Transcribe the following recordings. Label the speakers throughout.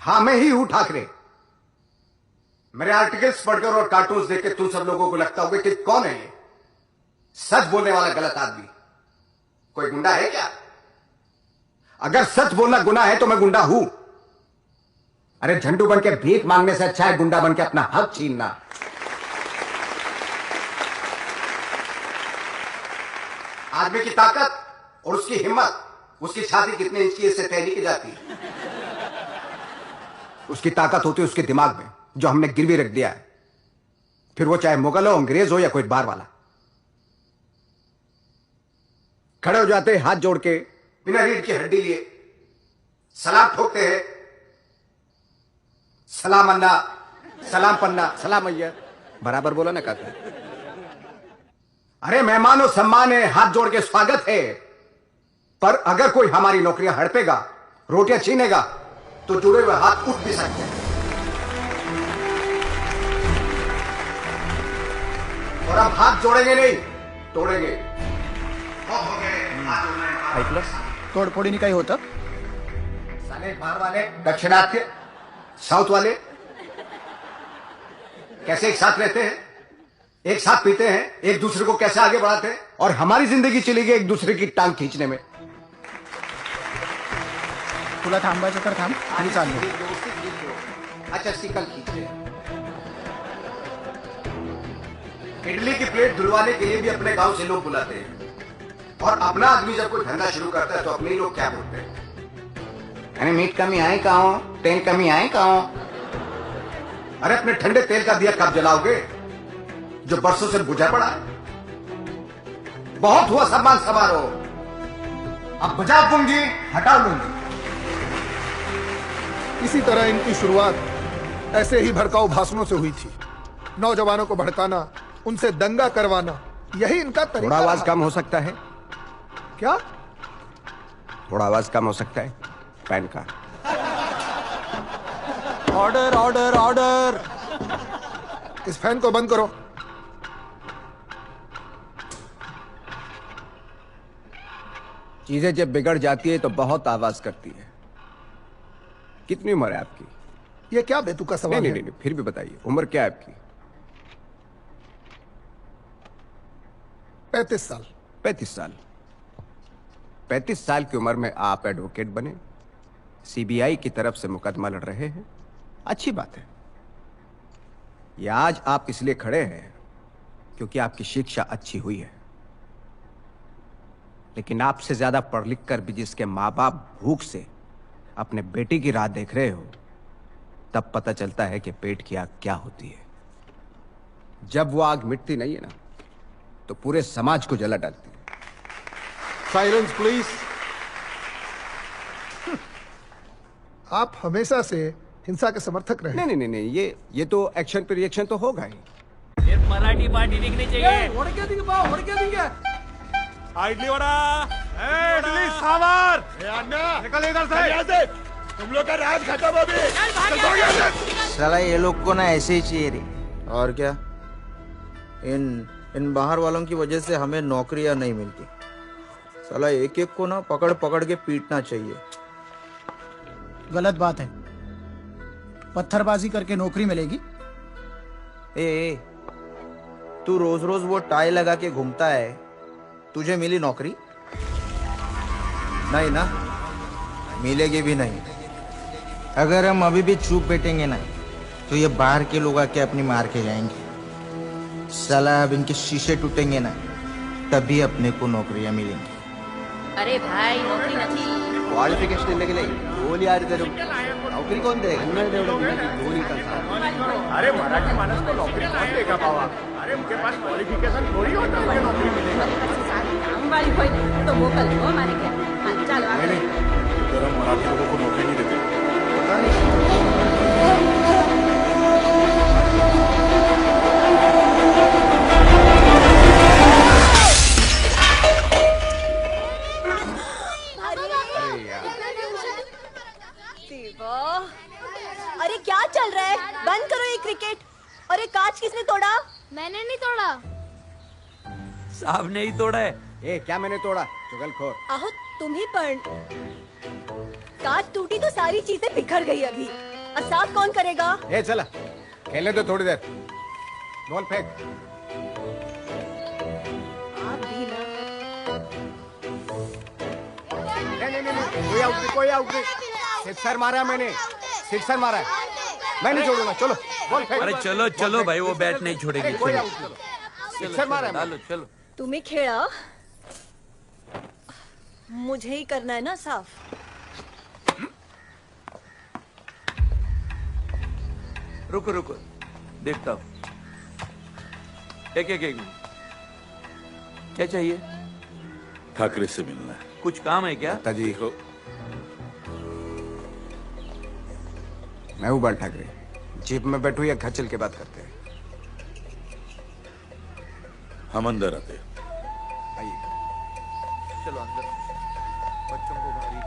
Speaker 1: हाँ, मैं ही हूं ठाकरे। मेरे आर्टिकल्स पढ़कर और कार्टून्स देख के तुम सब लोगों को लगता होगा कि कौन है ये सच बोलने वाला गलत आदमी। कोई गुंडा है क्या? अगर सच बोलना गुनाह है तो मैं गुंडा हूं। अरे झंडू बन के भीख मांगने से अच्छा है गुंडा बन के अपना हक छीनना। आदमी की ताकत और उसकी हिम्मत, उसकी छाती कितने इंच की इससे तय नहीं की जाती। उसकी ताकत होती है उसके दिमाग में, जो हमने गिरवी रख दिया है, फिर वो चाहे मुगल हो, अंग्रेज हो या कोई बाहर वाला। खड़े हो जाते हैं हाथ जोड़ के, बिना रीढ़ की हड्डी लिए, सलाम ठोकते हैं, सलाम अन्ना, सलाम पन्ना, सलाम अय्यर, बराबर बोला ना काका। अरे मेहमानों सम्मान है, हाथ जोड़ के स्वागत है। पर अगर कोई हमारी नौकरियां हड़पेगा, रोटियां छीनेगा, तो जुड़े हुए हाथ उठ भी सकते हैं। और हम हाथ जोड़ेंगे नहीं, तोड़ेंगे।
Speaker 2: तोड़फोड़ी नहीं काही होतं?
Speaker 1: साले बाहर वाले, दक्षिणात्य, साउथ वाले कैसे एक साथ रहते हैं, एक साथ पीते हैं, एक दूसरे को कैसे आगे बढ़ाते हैं, और हमारी जिंदगी चली गई एक दूसरे की टांग खींचने में।
Speaker 2: तुला थांबायचं तर थांब, मी चाललो।
Speaker 1: अच्छा सिकल खींचे। इडली की प्लेट धुलवाने के लिए भी अपने गांव से लोग बुलाते हैं, और अपना आदमी जब कोई धंधा शुरू करता है तो अपने लोग क्या बोलते हैं? अरे मीट कमी आए कहां, तेल कमी आए कहां? अरे अपने ठंडे तेल का दिया कब जलाओगे जो बरसों से बुझा पड़ा है? बहुत हुआ सम्मान समारोह, अब बजा दूंगी, हटा लूंगी।
Speaker 3: इसी तरह इनकी शुरुआत ऐसे ही भड़काऊ भाषणों से हुई थी। नौजवानों को भड़काना, उनसे दंगा करवाना, यही इनका तरीका।
Speaker 1: थोड़ा आवाज कम हो सकता है
Speaker 3: क्या?
Speaker 1: थोड़ा आवाज कम हो सकता है पैन का।
Speaker 2: Order order order.
Speaker 3: इस फैन को बंद करो।
Speaker 1: चीजें जब बिगड़ जाती है तो बहुत आवाज करती है। कितनी उम्र है आपकी?
Speaker 3: ये क्या बेतुका सवाल है?
Speaker 1: नहीं, फिर भी बताइए, उम्र क्या है आपकी?
Speaker 3: 35 साल।
Speaker 1: 35 साल। 35 साल की उम्र में आप एडवोकेट बने, सीबीआई की तरफ से मुकदमा लड़ रहे हैं। अच्छी बात है। ये आज आप इसलिए खड़े हैं क्योंकि आपकी शिक्षा अच्छी हुई है, लेकिन आपसे ज्यादा पढ़ लिख कर भी जिसके माँ बाप भूख से अपने बेटी की राह देख रहे हो, तब पता चलता है कि पेट की आग क्या होती है। जब वो आग मिटती नहीं है ना, तो पूरे समाज को जला डालती है।
Speaker 3: Silence please. आप हमेशा से हिंसा के समर्थक रहे।
Speaker 1: नहीं, ये तो एक्शन पे रिएक्शन तो होगा ही।
Speaker 4: सिर्फ मराठी पार्टी दिखनी चाहिए।
Speaker 5: इडली वड़ा, इडली सांभर, निकल इधर से। तुम लोग का राज खत्म अभी।
Speaker 6: साला ये लोग को ना ऐसे ही चाहिए रे। और क्या, इन बाहर वालों की वजह से हमें नौकरियां नहीं मिलती। साला एक एक को ना पकड़ पकड़ के पीटना चाहिए।
Speaker 2: गलत बात है। पत्थरबाजी करके नौकरी मिलेगी?
Speaker 6: ए, तू रोज रोज वो टाई लगा के घूमता है, तुझे मिली नौकरी? नहीं ना, मिलेगी भी नहीं। अगर हम अभी भी चुप बैठेंगे ना, तो ये बाहर के लोग आके अपनी मार के जाएंगे। साला अब इनके शीशे टूटेंगे ना, तभी अपने को नौकरियां मिलेंगी।
Speaker 7: अरे भाई नौकरी नहीं।
Speaker 1: क्वालिफिकेशन इल्लेगे गोली आ रही नौकरी कौन देगा?
Speaker 5: अरे मराठी मानस को नौकरी कौन देगा बाबा? अरे उनके पास क्वालिफिकेशन थोड़ी होता है नौकरी मिलेगा।
Speaker 7: काम वाली कोई तो मोकल हो हमारे घर। हाँ, चलो आगे।
Speaker 5: जरा मराठी लोगों को नौकरी नहीं देते।
Speaker 8: अरे क्या चल रहा है? बंद करो ये क्रिकेट। अरे कांच किसने तोड़ा?
Speaker 9: मैंने नहीं तोड़ा।
Speaker 4: साहब ने ही तोड़ा है।
Speaker 1: ए, क्या मैंने तोड़ा? चुगलखोर।
Speaker 8: आहो तुम ही पण। कांच टूटी तो सारी चीजें बिखर गई अभी। और साफ कौन करेगा?
Speaker 1: ए चला खेलने दो थोड़ी देर। बॉल फेंक।
Speaker 8: आप भी ना।
Speaker 1: नहीं, कोई आउट नहीं। सिक्सर मारा मैंने, सिक्सर मारा है। मैं नहीं छोड़ूंगा, चलो बॉल फेंक।
Speaker 4: अरे चलो चलो भाई, वो बैट नहीं छोड़ेगी।
Speaker 1: कोई
Speaker 4: चलो
Speaker 1: आउट चलो। सिक्सर मारा है मैंने।
Speaker 4: डालो चलो।
Speaker 8: तुम्हें खेड़ा मुझे ही करना है ना साफ।
Speaker 4: रुको रुको, देखता हूँ। एक मिनट, क्या चाहिए?
Speaker 5: ठाकरे से मिलना है।
Speaker 4: कुछ काम है क्या?
Speaker 1: जी मैं हूँ बाल ठाकरे। जीप में बैठू या घर चल के बात करते हैं?
Speaker 5: हम अंदर आते।
Speaker 1: आइए।
Speaker 4: चलो अंदर, बच्चों को भारी।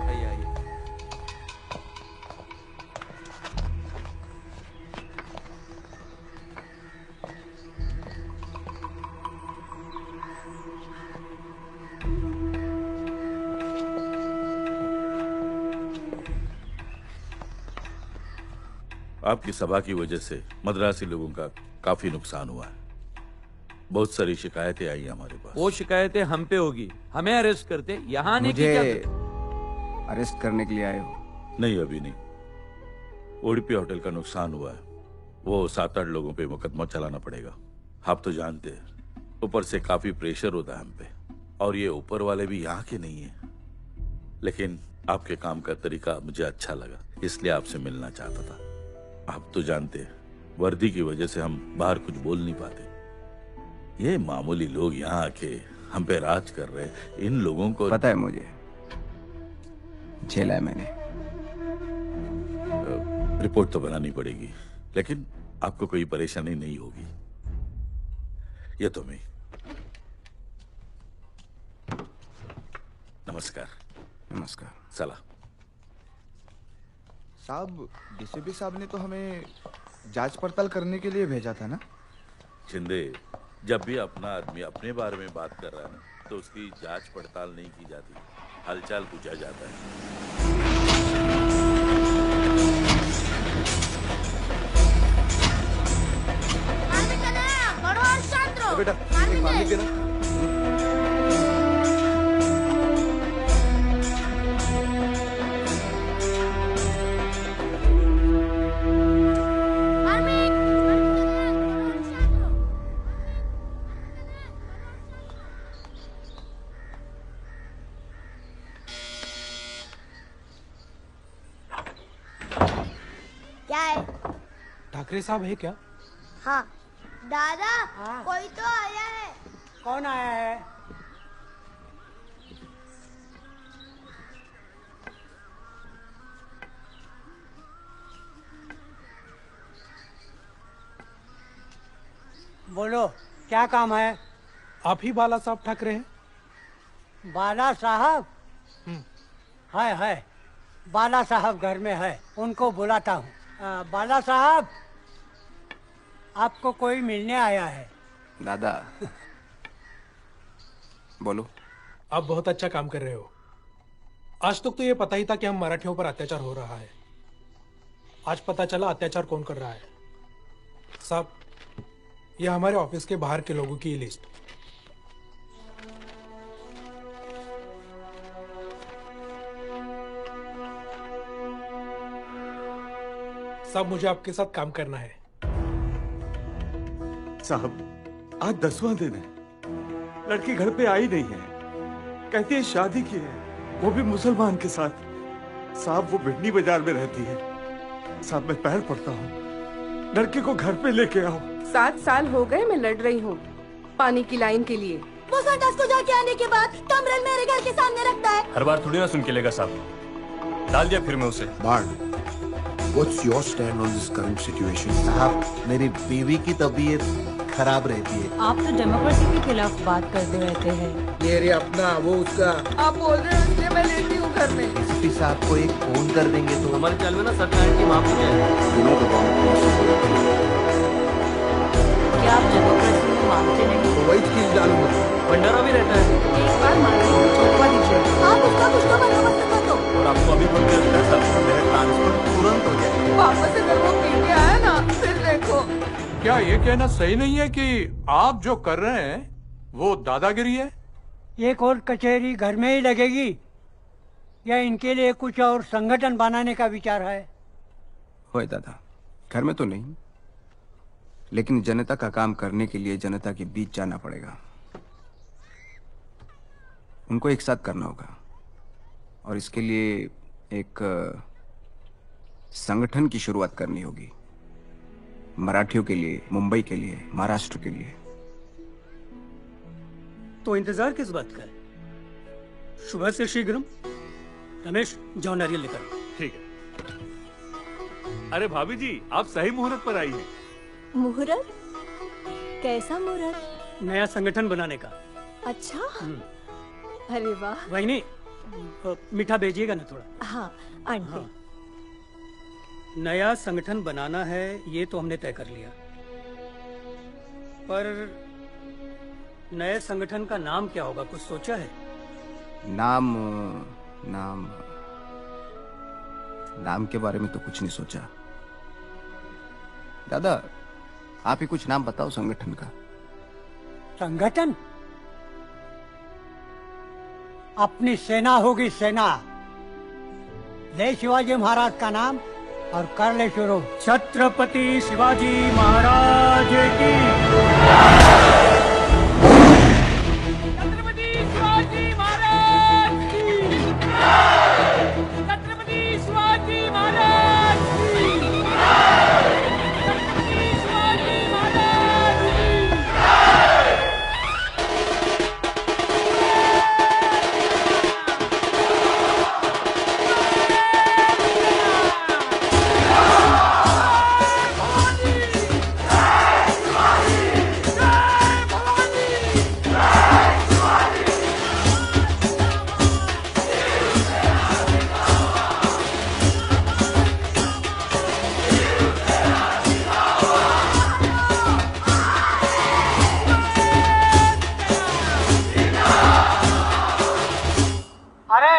Speaker 4: आइए आइए।
Speaker 5: आपकी सभा की वजह से मद्रासी लोगों का काफी नुकसान हुआ है। बहुत सारी शिकायतें आई हमारे पास।
Speaker 4: वो शिकायतें हम पे होगी, हमें अरेस्ट करते, यहाँ आने की क्या?
Speaker 1: अरेस्ट करने के लिए आए हो?
Speaker 5: नहीं, अभी नहीं। उडुपी होटल का नुकसान हुआ है, वो 7-8 लोगों पे मुकदमा चलाना पड़ेगा। आप तो जानते हैं, ऊपर से काफी प्रेशर होता है हम पे, और ये ऊपर वाले भी यहाँ के नहीं है। लेकिन आपके काम का तरीका मुझे अच्छा लगा, इसलिए आपसे मिलना चाहता था। आप तो जानते हैं, वर्दी की वजह से हम बाहर कुछ बोल नहीं पाते। ये मामूली लोग यहाँ आके हम पे राज कर रहे हैं। इन लोगों को
Speaker 1: पता है मुझे, झेला है मैंने।
Speaker 5: रिपोर्ट तो बनानी पड़ेगी, लेकिन आपको कोई परेशानी नहीं होगी। ये तो मैं। नमस्कार।
Speaker 1: नमस्कार।
Speaker 5: सलाह।
Speaker 6: साहब, डीसीपी साहब ने तो हमें जांच पड़ताल करने के लिए भेजा था ना?
Speaker 5: शिंदे, जब भी अपना आदमी अपने बारे में बात कर रहा है ना, तो उसकी जांच पड़ताल नहीं की जाती, हालचाल पूछा जाता है।
Speaker 3: बेटा एक पानी देना।
Speaker 9: क्या है?
Speaker 2: ठाकरे साहब है क्या?
Speaker 9: हाँ दादा, कोई तो आया है।
Speaker 2: कौन आया है?
Speaker 10: बोलो, क्या काम है?
Speaker 2: आप ही बाला साहब ठाकरे हैं?
Speaker 10: बाला साहब? है बाला साहब घर में है, उनको बुलाता हूँ। बाला साहब, आपको कोई मिलने आया है।
Speaker 1: दादा बोलो।
Speaker 2: आप बहुत अच्छा काम कर रहे हो। आज तक तो ये पता ही था कि हम मराठियों पर अत्याचार हो रहा है। आज पता चला अत्याचार कौन कर रहा है। साहब, यह हमारे ऑफिस के बाहर के लोगों की लिस्ट। साहब, मुझे आपके साथ काम करना है।
Speaker 11: साहब, आज 10वां दिन है, लड़की घर पे आई नहीं है। कहती है शादी की है, वो भी मुसलमान के साथ। साहब, वो बिडनी बाजार में रहती है। साहब, मैं पैर पड़ता हूँ, लड़की को घर पे लेके आओ।
Speaker 12: 7 साल हो गए मैं लड़ रही हूँ पानी की लाइन के लिए।
Speaker 8: वो संडास को जाके आने के बाद कमरल मेरे घर के सामने रखता है।
Speaker 13: हर बार थोड़ी ना सुन के लेगा साहब, डाल दिया फिर मैं उसे।
Speaker 14: What's your stand on this current situation?
Speaker 6: साहब, मेरी बीवी की तबीयत खराब रहती है।
Speaker 7: आप तो डेमोक्रेसी के खिलाफ बात करते रहते हैं।
Speaker 3: ये रे अपना, वो उसका।
Speaker 12: आप बोल रहे हो इसलिए मैं लेती हूँ घर में।
Speaker 6: डीसीपी साहब को एक फोन कर देंगे तो
Speaker 13: हमारे चाल में ना सत्यनारायण की माफी है।
Speaker 7: क्या आप डेमोक्रेसी में मानते नहीं?
Speaker 3: तो वही चीज डालूंगा।
Speaker 13: भंडारा भी रहता है।
Speaker 7: एक बार मानने को छोड़वा दीजिए।
Speaker 8: आप उसका कुछ तो बंदोबस्त कर दो।
Speaker 13: और आपको अभी बोल के रखता है साहब, मेरे ट्रांसपोर्ट
Speaker 15: क्या ये कहना सही नहीं है कि आप जो कर रहे हैं वो दादागिरी है?
Speaker 10: ये कोर्ट कचहरी घर में ही लगेगी या इनके लिए कुछ और संगठन बनाने का विचार है?
Speaker 1: होए दादा, घर में तो नहीं, लेकिन जनता का काम करने के लिए जनता के बीच जाना पड़ेगा। उनको एक साथ करना होगा और इसके लिए एक संगठन की शुरुआत करनी होगी। मराठियों के लिए, मुंबई के लिए, महाराष्ट्र के लिए।
Speaker 16: तो इंतजार किस बात का है? सुबह से शीघ्रम। रमेश, जाओ नारियल लेकर।
Speaker 11: ठीक है। अरे भाभी जी, आप सही मुहूर्त पर आई हैं।
Speaker 8: मुहूर्त? कैसा मुहूर्त?
Speaker 16: नया संगठन बनाने का।
Speaker 8: अच्छा, अरे वाह।
Speaker 16: वही नहीं, मीठा भेजिएगा ना थोड़ा।
Speaker 8: हाँ आंटी।
Speaker 16: हाँ। नया संगठन बनाना है ये तो हमने तय कर लिया, पर नए संगठन का नाम क्या होगा, कुछ सोचा है?
Speaker 1: नाम के बारे में तो कुछ नहीं सोचा। दादा, आप ही कुछ नाम बताओ संगठन का।
Speaker 10: संगठन? अपनी सेना होगी, सेना। ले शिवाजी महाराज का नाम और कर ले शुरू।
Speaker 16: छत्रपति शिवाजी महाराज की।
Speaker 17: छत्रपति शिवाजी महाराज की। छत्रपति शिवाजी महाराज की। छत्रपति शिवाजी महाराज की।
Speaker 10: अरे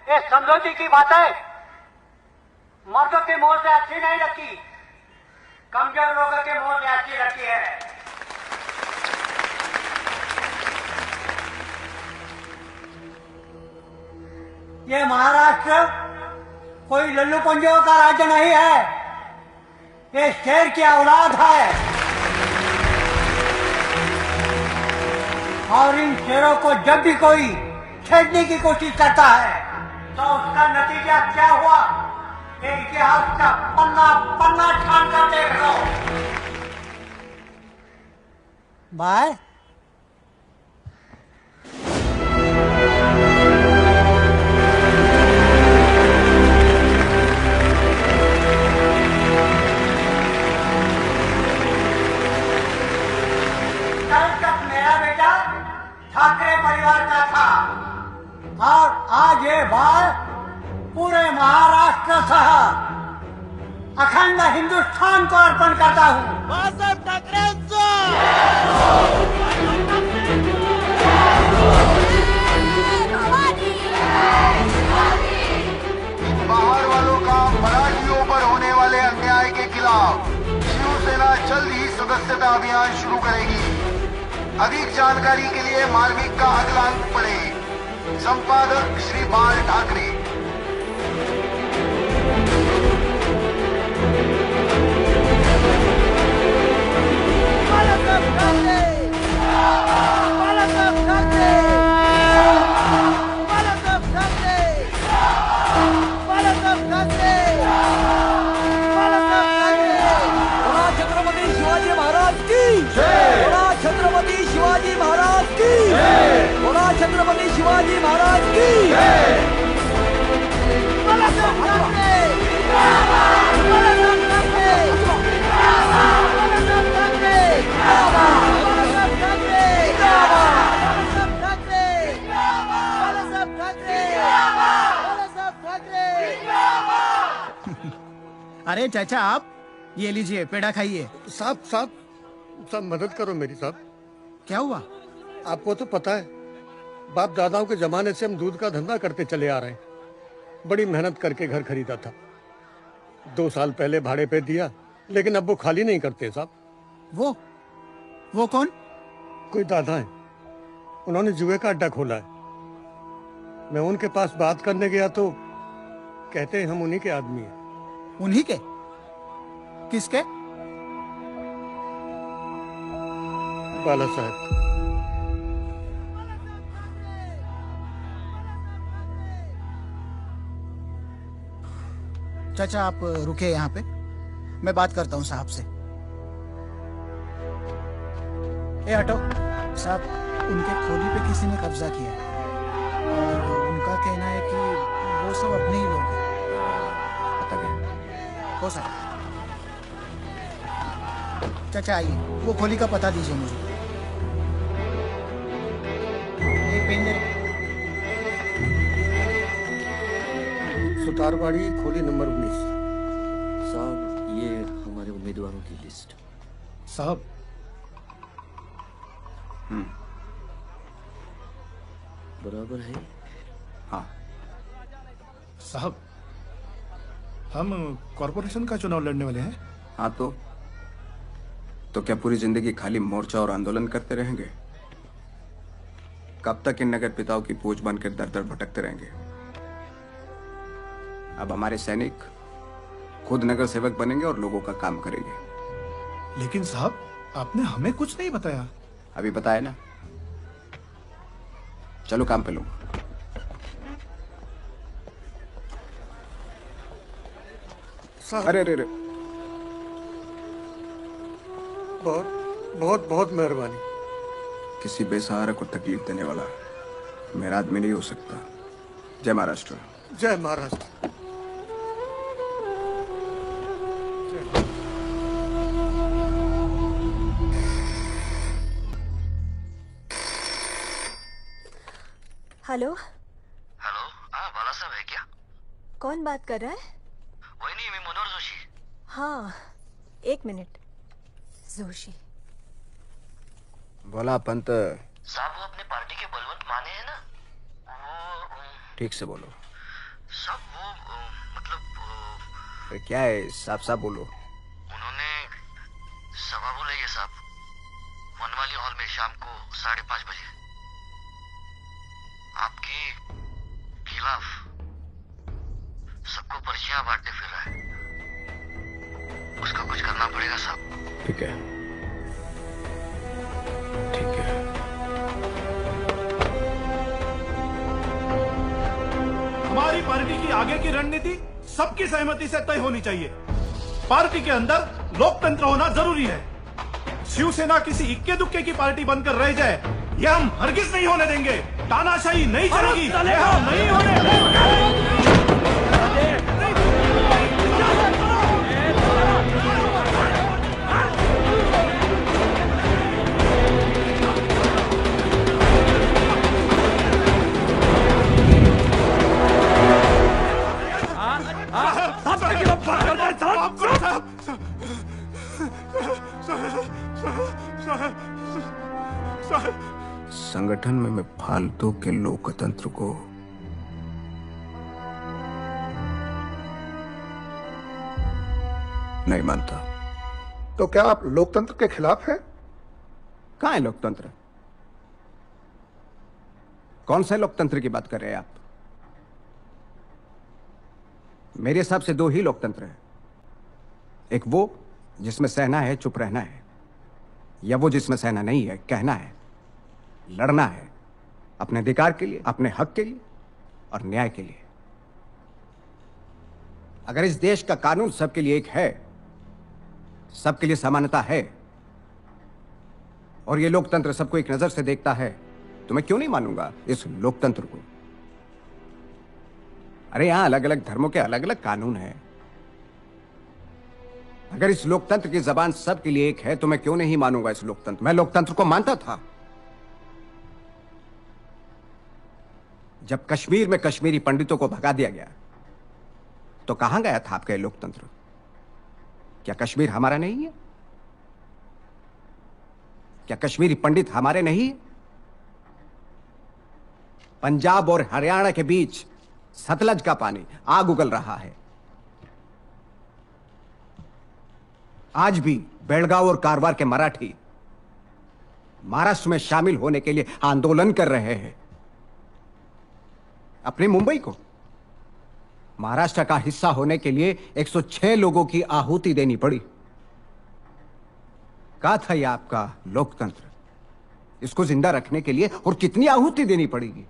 Speaker 10: ये समझौती की बातें मर्दों के मुंह से अच्छी नहीं लगती, कमजोर लोगों के मुंह से अच्छी लगती है। ये महाराष्ट्र कोई लल्लू पंजों का राज्य नहीं है, ये शेर की औलाद है। और इन शेरों को जब भी कोई छेड़ने की कोशिश करता है तो उसका नतीजा क्या हुआ, ये इतिहास का पन्ना पन्ना छान कर देख लो। बाय। कल तक मेरा बेटा ठाकरे परिवार का था और आज ये बार पूरे महाराष्ट्र सह अखंड हिंदुस्तान को अर्पण करता हूँ।
Speaker 18: बाहर वालों का मराठियों पर होने वाले अन्याय के खिलाफ शिवसेना जल्द ही सदस्यता अभियान शुरू करेगी। अधिक जानकारी के लिए मार्मिक का अगला अंक पढ़ें। संपादक श्री बाल ठाकरे।
Speaker 17: छत्रपति शिवाजी महाराज की। छत्रपति शिवाजी महाराज की। छत्रपति शिवाजी महाराज की।
Speaker 19: अरे चाचा, आप ये लीजिए, पेड़ा खाइए।
Speaker 20: साहब साहब साहब मदद करो मेरी साहब।
Speaker 19: क्या हुआ?
Speaker 20: आपको तो पता है, बाप दादाओं के जमाने से हम दूध का धंधा करते चले आ रहे हैं। बड़ी मेहनत करके घर खरीदा था, 2 साल पहले भाड़े पे दिया, लेकिन अब वो खाली नहीं करते साहब।
Speaker 19: वो कौन?
Speaker 20: कोई दादा है, उन्होंने जुए का अड्डा खोला है। मैं उनके पास बात करने गया तो कहते हैं हम उन्हीं के आदमी हैं।
Speaker 19: उन्हीं के? किसके?
Speaker 20: बाला साहब।
Speaker 19: चाचा आप रुके यहाँ पे, मैं बात करता हूँ साहब से। ए हटो साहब, उनके खोली पे किसी ने कब्जा किया है और उनका कहना है कि वो सब अपने ही लोग हैं। पता क्या हो साहब? चाचा आइए, वो खोली का पता दीजिए मुझे। एक पेन दे।
Speaker 20: सुतारवाड़ी खोली नंबर 19।
Speaker 21: साहब ये हमारे उम्मीदवारों की लिस्ट।
Speaker 3: साहब
Speaker 21: बराबर है?
Speaker 3: हाँ साहब, हम कॉरपोरेशन का चुनाव लड़ने वाले हैं।
Speaker 1: हाँ तो क्या पूरी जिंदगी खाली मोर्चा और आंदोलन करते रहेंगे? कब तक इन नगर पिताओं की पूछ बनकर दर दर भटकते रहेंगे? अब हमारे सैनिक खुद नगर सेवक बनेंगे और लोगों का काम करेंगे।
Speaker 3: लेकिन साहब आपने हमें कुछ नहीं बताया।
Speaker 1: अभी बताया ना, चलो काम पे लो। अरे अरे अरे,
Speaker 20: बहुत बहुत बहुत मेहरबानी।
Speaker 1: किसी बेसहारा को तकलीफ देने वाला मेरा आदमी नहीं हो सकता। जय महाराष्ट्र।
Speaker 20: जय महाराष्ट्र।
Speaker 8: हेलो
Speaker 21: हेलो, हाँ बाला साहब है क्या?
Speaker 8: कौन बात कर रहा है?
Speaker 21: वही नहीं, मैं मनोहर जोशी।
Speaker 8: हाँ एक मिनट। जोशी
Speaker 1: बोला पंत।
Speaker 21: साहब वो अपने पार्टी के बलवंत माने हैं ना, वो
Speaker 1: ठीक से बोलो।
Speaker 21: साहब वो मतलब
Speaker 1: फिर क्या है, साफ साफ बोलो।
Speaker 21: उन्होंने सभा बुलाई है साहब, वनवाली हॉल में शाम को 5:30 बजे। आपके खिलाफ सबको पर्चियां बांटते फिर रहा है, उसका कुछ करना पड़ेगा साहब।
Speaker 1: ठीक है ठीक है।
Speaker 22: हमारी पार्टी की आगे की रणनीति सबकी सहमति से तय होनी चाहिए। पार्टी के अंदर लोकतंत्र होना जरूरी है। शिवसेना किसी इक्के दुक्के की पार्टी बनकर रह जाए, यह हम हरगिज नहीं होने देंगे। तानाशाही नहीं चलेगी, यह हम नहीं होने देंगे।
Speaker 1: संगठन में मैं फालतू के लोकतंत्र को नहीं मानता।
Speaker 3: तो क्या आप लोकतंत्र के खिलाफ हैं?
Speaker 1: कहाँ है लोकतंत्र? कौन सा लोकतंत्र की बात कर रहे हैं आप? मेरे हिसाब से दो ही लोकतंत्र है। एक वो जिसमें सहना है, चुप रहना है, या वो जिसमें सहना नहीं है, कहना है, लड़ना है अपने अधिकार के लिए, अपने हक के लिए और न्याय के लिए। अगर इस देश का कानून सबके लिए एक है, सबके लिए समानता है और ये लोकतंत्र सबको एक नजर से देखता है, तो मैं क्यों नहीं मानूंगा इस लोकतंत्र को? अरे यहां अलग अलग धर्मों के अलग अलग कानून हैं। अगर इस लोकतंत्र की जबान सबके लिए एक है, तो मैं क्यों नहीं मानूंगा इस लोकतंत्र? मैं लोकतंत्र को मानता था जब कश्मीर में कश्मीरी पंडितों को भगा दिया गया, तो कहां गया था आपका लोकतंत्र? क्या कश्मीर हमारा नहीं है? क्या कश्मीरी पंडित हमारे नहीं है? पंजाब और हरियाणा के बीच सतलज का पानी आग उगल रहा है। आज भी बेलगांव और कारवार के मराठी महाराष्ट्र में शामिल होने के लिए आंदोलन कर रहे हैं। अपनी मुंबई को महाराष्ट्र का हिस्सा होने के लिए 106 लोगों की आहुति देनी पड़ी। कहा था यह आपका लोकतंत्र, इसको जिंदा रखने के लिए और कितनी आहुति देनी पड़ेगी?